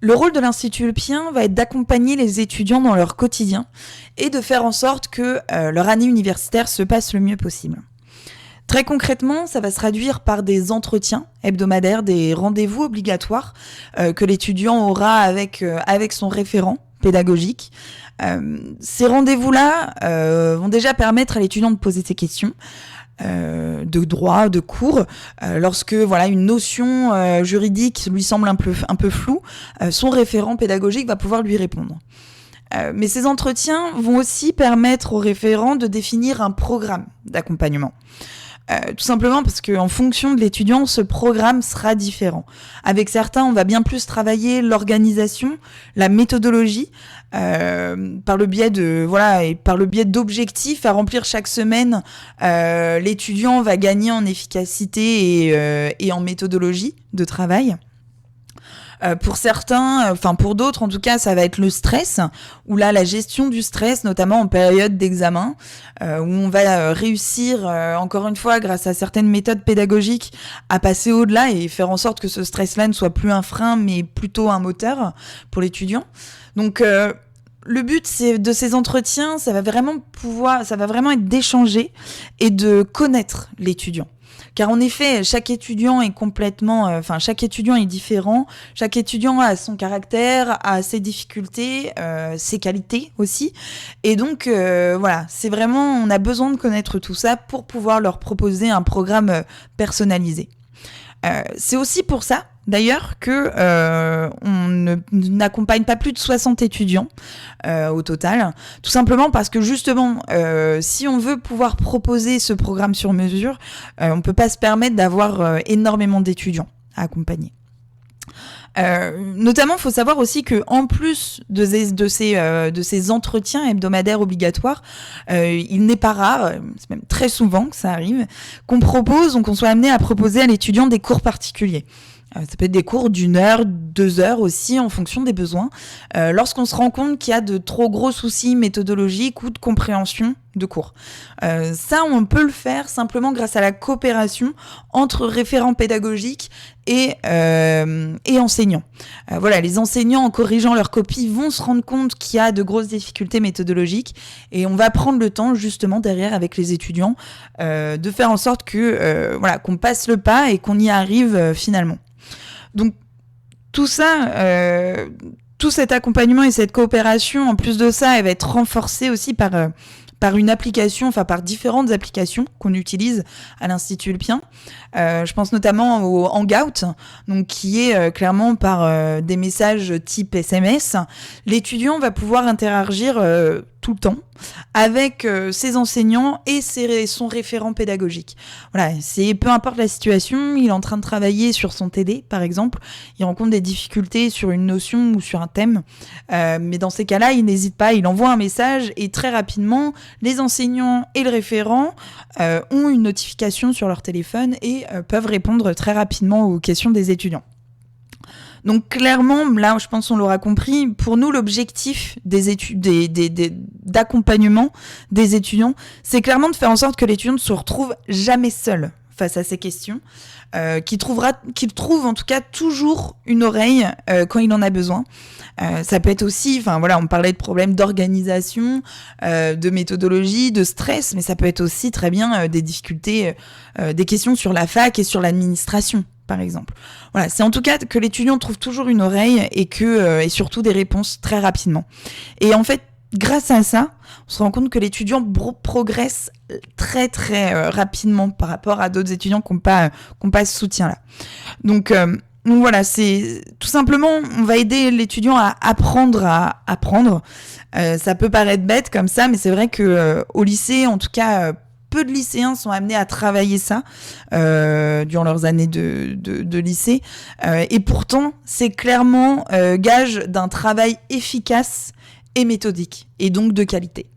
Le rôle de l'Institut Lupien va être d'accompagner les étudiants dans leur quotidien et de faire en sorte que leur année universitaire se passe le mieux possible. Très concrètement, ça va se traduire par des entretiens hebdomadaires, des rendez-vous obligatoires que l'étudiant aura avec son référent pédagogique. Ces rendez-vous-là vont déjà permettre à l'étudiant de poser ses questions de droit, de cours, lorsque une notion juridique lui semble un peu floue, son référent pédagogique va pouvoir lui répondre. Mais ces entretiens vont aussi permettre au référent de définir un programme d'accompagnement. Tout simplement parce qu'en fonction de l'étudiant, ce programme sera différent. Avec certains, on va bien plus travailler l'organisation, la méthodologie, par le biais d'objectifs à remplir chaque semaine. L'étudiant va gagner en efficacité et en méthodologie de travail. Pour certains, pour d'autres en tout cas, ça va être le stress, où là la gestion du stress, notamment en période d'examen, où on va réussir, encore une fois, grâce à certaines méthodes pédagogiques, à passer au-delà et faire en sorte que ce stress-là ne soit plus un frein, mais plutôt un moteur pour l'étudiant. Donc le but de ces entretiens, ça va vraiment être d'échanger et de connaître l'étudiant. Car en effet, chaque étudiant est différent. Chaque étudiant a son caractère, a ses difficultés, ses qualités aussi. Et donc, c'est vraiment, on a besoin de connaître tout ça pour pouvoir leur proposer un programme personnalisé. C'est aussi pour ça, d'ailleurs, que on n'accompagne pas plus de 60 étudiants au total, tout simplement parce que justement, si on veut pouvoir proposer ce programme sur mesure, on peut pas se permettre d'avoir énormément d'étudiants à accompagner. Notamment, il faut savoir aussi que en plus de ces entretiens hebdomadaires obligatoires, il n'est pas rare, c'est même très souvent que ça arrive, qu'on soit amené à proposer à l'étudiant des cours particuliers. Ça peut être des cours d'1 heure, 2 heures aussi, en fonction des besoins. Lorsqu'on se rend compte qu'il y a de trop gros soucis méthodologiques ou de compréhension de cours. Ça, on peut le faire simplement grâce à la coopération entre référents pédagogiques et enseignants. Les enseignants, en corrigeant leurs copies, vont se rendre compte qu'il y a de grosses difficultés méthodologiques et on va prendre le temps, justement, derrière, avec les étudiants, de faire en sorte que qu'on passe le pas et qu'on y arrive finalement. Donc, tout ça, tout cet accompagnement et cette coopération, en plus de ça, elle va être renforcée aussi par une application, par différentes applications qu'on utilise à l'Institut Lupien. Je pense notamment au Hangout, donc qui est clairement par des messages type SMS. L'étudiant va pouvoir interagir tout le temps avec ses enseignants et son référent pédagogique. C'est peu importe la situation, il est en train de travailler sur son TD par exemple, il rencontre des difficultés sur une notion ou sur un thème, mais dans ces cas-là, il n'hésite pas, il envoie un message et très rapidement, les enseignants et le référent ont une notification sur leur téléphone et peuvent répondre très rapidement aux questions des étudiants. Donc clairement, là, je pense qu'on l'aura compris, pour nous, l'objectif d'accompagnement des étudiants, c'est clairement de faire en sorte que l'étudiant ne se retrouve jamais seul face à ces questions, qu'il trouve en tout cas toujours une oreille quand il en a besoin. Ça peut être aussi, on parlait de problèmes d'organisation, de méthodologie, de stress, mais ça peut être aussi très bien des difficultés, des questions sur la fac et sur l'administration, par exemple. C'est en tout cas que l'étudiant trouve toujours une oreille et surtout des réponses très rapidement. Et en fait, grâce à ça, on se rend compte que l'étudiant progresse très très rapidement par rapport à d'autres étudiants qui n'ont pas ce soutien-là. Donc voilà, c'est tout simplement, on va aider l'étudiant à apprendre à apprendre. Ça peut paraître bête comme ça, mais c'est vrai que au lycée, en tout cas, peu de lycéens sont amenés à travailler ça durant leurs années de lycée. Et pourtant, c'est clairement gage d'un travail efficace et méthodique, et donc de qualité.